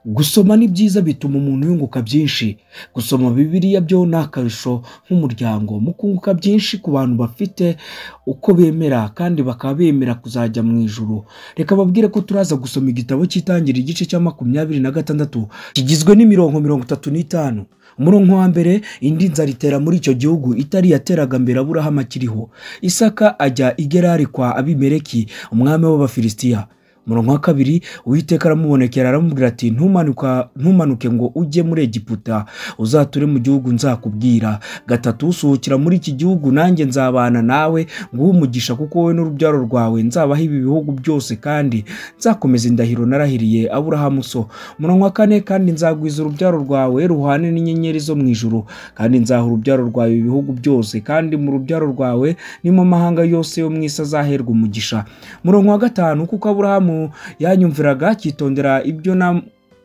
Gusoma ni byiza bituma umuntu yunguka byinshi. Gusoma Bibiliya byo ni akarusho nk'umuryango mukunguka byinshi ku bantu bafite uko bemera kandi bakaba bemera kuzajya mu ijuru. Reka babwire ko turaza gusoma igitabo cy'Itangiriro igice cya 26 kigizwe n'imirongo 35. Umurongo wa mbere, indi nzara itera muri icyo gihugu itari yateraga mbere Aburahamu akiriho. Isaka ajya i Gerari kwa Abimeleki umwami w'Abafilisitiya. Umurongo wa kabiri, Uwiteka aramubonekera aramubwira ati ntumanuke ngo ujye muri Egiputa, uzature mu gihugu nzakubwira. Gatatu, usohokera muri iki gihugu nanjye nzabana nawe nguhe umugisha, kuko wowe n'urubyaro rwawe nzabaha ibi bihugu byose kandi nzakomeza indahiro narahiriye Aburahamu so. Umurongo wa kane, kandi nzagwiza urubyaro rwawe ruhane n'inyenyeri zo mu ijuru, kandi nzaha urubyaro rwawe ibihugu byose, kandi mu rubyaro rwawe ni mu mahanga yose yo mu isi azaherwa umugisha. Umurongo wa gatanu, kuko Aburahamu yanyumviraga akitondera ibyo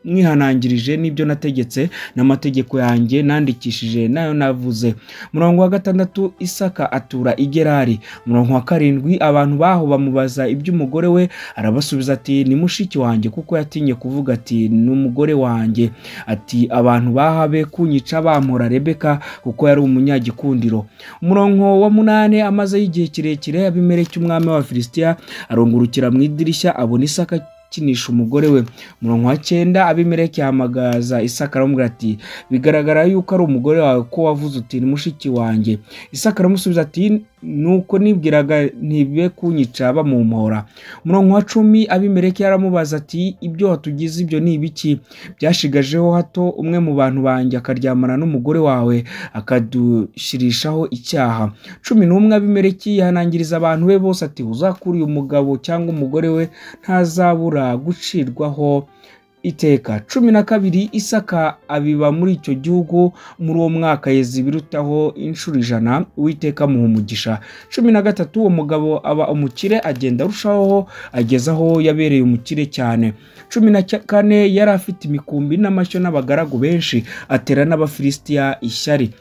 mwihanangirije n'ibyo nategetse n'amategeko yanjye nandikishije nayo navuze. Umurongo wa gatandatu, Isaka atura i Gerari. Umurongo wa karindwi, abantu baho bamubaza iby'umugore we, arabasubiza ati ni mushiki wanjye, kuko yatinye kuvuga ati ni umugore wanjye. Ati abantu bahabe kunyica bampora Rebeka, kuko yari umunyagikundiro. Umurongo wa munane, amaze y'igihe kirekire Abimeleki umwami w'Abafilisitiya arungurukira mu idirishya abona Isaka kinisha umugore we. Umurongo wa 9, Abimeleki ahamagaza Isaka aramubwira ati bigaragara yuko ari umugore wawe ko wavuze uti ni mushiki wanjye. Isaka aramusubiza ati nuko nibwiraga ntibe kunyica bamumpora. Umurongo wa 10, Abimeleki yaramubaza ati ibyo watugize ibyo ni ibiki? Byashigajeho hato umwe mu bantu banjye akaryamana n'umugore wawe akadushirishaho icyaha. 11, Abimeleki yahanangiriza abantu be bose ati uzakura uyu mugabo cyangwa umugore we ntazabura gucirwaho iteka. 12, Isaka abiba muri icyo gihugu muri uwo mwaka yeza ibirutaho inshuro 100, Uwiteka amuha umugisha. 13, uwo mugabo aba umukire agenda arushaho ageza aho yabereye umukire cyane. 14, yari afite imikumbi n'amashyo n'abagaragu benshi, atera n'Abafilisitiya ishyari.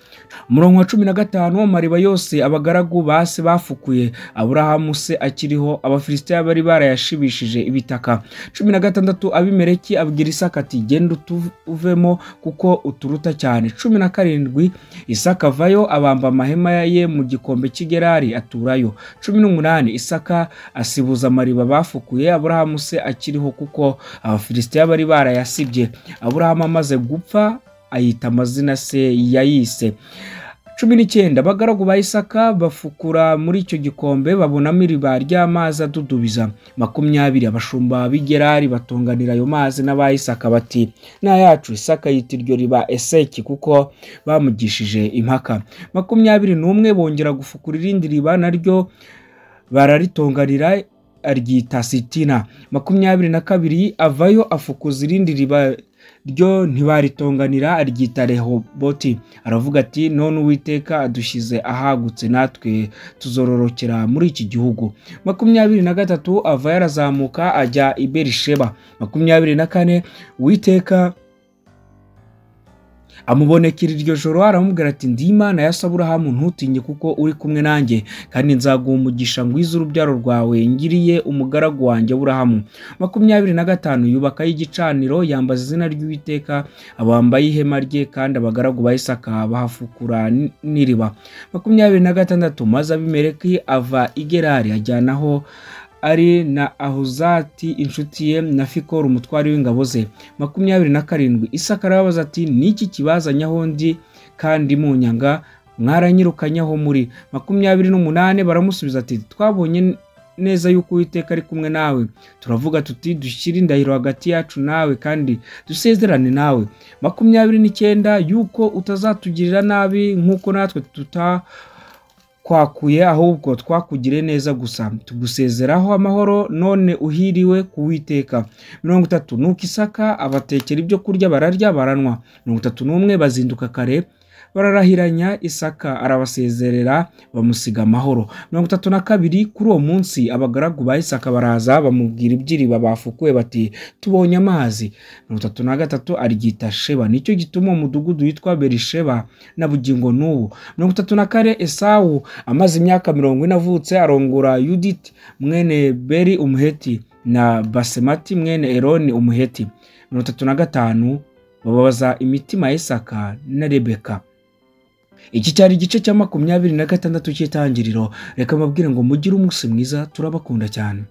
Umurongo wa 15, amariba yose abagaragu base bafukuye Aburahamu se akiriho, Abafilisitiya bari barayashibishije ibitaka. 16, Abimeleki abwira Isaka ati genda uvemo kuko uturuta cyane. 17, Isaka avayo abamba amahema ye mu gikombe cy'Igerari aturayo. 18, Isaka asibuza amariba bafukuye Aburahamu se akiriho, kuko Abafilisitiya bari barayasibye. Aburahamu amaze gupfa ayita amazina se yayise. 19, abagaragu ba Isaka bafukura muri icyo gikombe babonamo iriba ry'amazi adudubiza. 20, abashumba b'i Gerari batonganira ayo mazi n'aba Isaka bati na yacu. Isaka yita iryo riba Eseki, kuko bamugishije impaka. 21, bongera gufukura irindi riba naryo bararitonganira aryita Sitina. 22, avayo afukuza irindi riba ryo ntibaritonganira aryita Rehoboti. Aravuga ati none Uwiteka adushyize ahagutse natwe tuzororokera muri iki gihugu. 23, ava yarazamuka ajya i Berisheba. 24, Uwiteka amubonekera iryo joro aramubwira ati ndi Imana ya Aburahamu, ntutinye kuko uri kumwe nanjye, kandi nzaguha umugisha ngwiza urubyaro rwawe ngiriye umugaragu wanjye Aburahamu. 25, yubakayo igicaniro yambaza izina ry'Uwiteka, abambaye ihema rye, kandi abagaragu ba Isaka bahafukura n'iriba. 26, maze Abimeleki ava i Gerari ajyanaho ari na Ahuzati inshuti ye na Fikoro umutwari w'ingabo ze. 27, Isaka arabaza ati niki kibazanyaho ndi kandi munyanga mwaranyirukanyaho muri? 28, baramusubiza ati twabonye neza yuko Uwiteka ari kumwe nawe, turavuga tuti dushyire indahiro hagati yacu nawe kandi dusezerane nawe. 29, yuko utazatugirira nabi nk'uko natwe kwakuye, ahubwo twakugire neza gusa, tugusezeraho amahoro none uhiriwe ku Uwiteka. 30, nuko Isaka abatekera ibyo kurya bararya baranywa. 31, bazinduka kare bararahiranya, Isaka arabasezerera bamusiga amahoro. 32, kuri uwo munsi abagaragu ba Isaka baraza bamubwira iby'iriba bafukuye bati tubonye amazi. 33, aryita Sheba, nicyo gituma umudugudu witwa Berisheba na bugingo n'ubu. 34, Esawu amaze imyaka 40 avutse arongora Yuditi mwene Beri umuheti na Basemati mwene Eloni umuheti. 35 bababaza imitima ya Isaka na Rebeka. Iki cyari igice cya 26 cy'itangiriro. Reka mbabwire ngo mugire umunsi mwiza, turabakunda cyane.